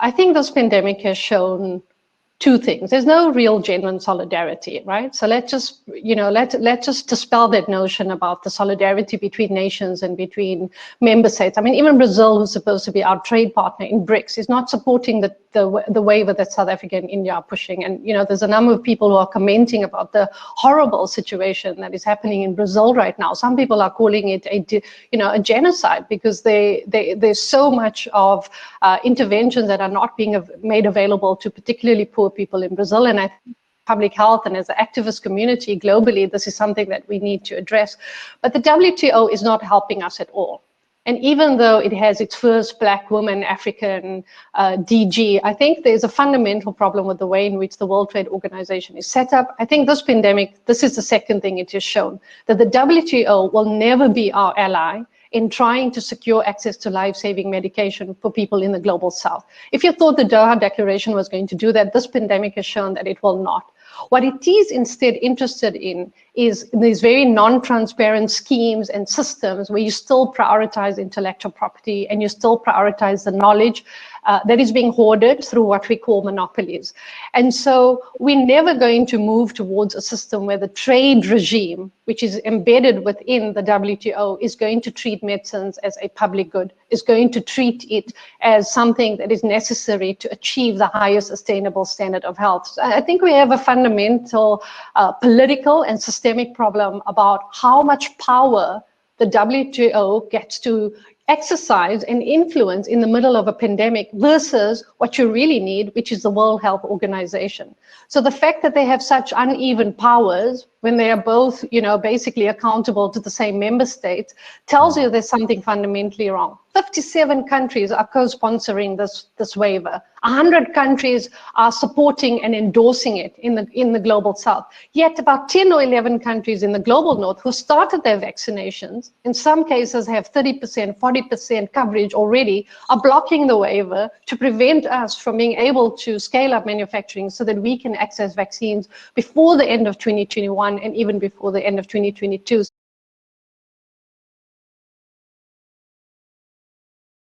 I think this pandemic has shown two things. There's no real genuine solidarity, right? So let's just, let's just dispel that notion about the solidarity between nations and between member states. I mean, even Brazil, who's supposed to be our trade partner in BRICS, is not supporting the waiver that South Africa and India are pushing. And, there's a number of people who are commenting about the horrible situation that is happening in Brazil right now. Some people are calling it a genocide, because there's so much of interventions that are not being made available to particularly poor people in Brazil. And I think public health and as an activist community globally, this is something that we need to address. But the WTO is not helping us at all. And even though it has its first Black woman African DG, I think there's a fundamental problem with the way in which the World Trade Organization is set up. I think this pandemic, this is the second thing it has shown, that the WTO will never be our ally in trying to secure access to life-saving medication for people in the global south. If you thought the Doha Declaration was going to do that, this pandemic has shown that it will not. What it is instead interested in is these very non-transparent schemes and systems where you still prioritize intellectual property and you still prioritize the knowledge that is being hoarded through what we call monopolies. And so we're never going to move towards a system where the trade regime, which is embedded within the WTO, is going to treat medicines as a public good, is going to treat it as something that is necessary to achieve the highest sustainable standard of health. So I think we have a fundamental political and systemic problem about how much power the WTO gets to exercise and influence in the middle of a pandemic versus what you really need, which is the World Health Organization. So the fact that they have such uneven powers when they are both, basically accountable to the same member states, tells you there's something fundamentally wrong. 57 countries are co-sponsoring this waiver. 100 countries are supporting and endorsing it in the global south. Yet about 10 or 11 countries in the global north who started their vaccinations, in some cases have 30%, 40% coverage already, are blocking the waiver to prevent us from being able to scale up manufacturing so that we can access vaccines before the end of 2021 and even before the end of 2022.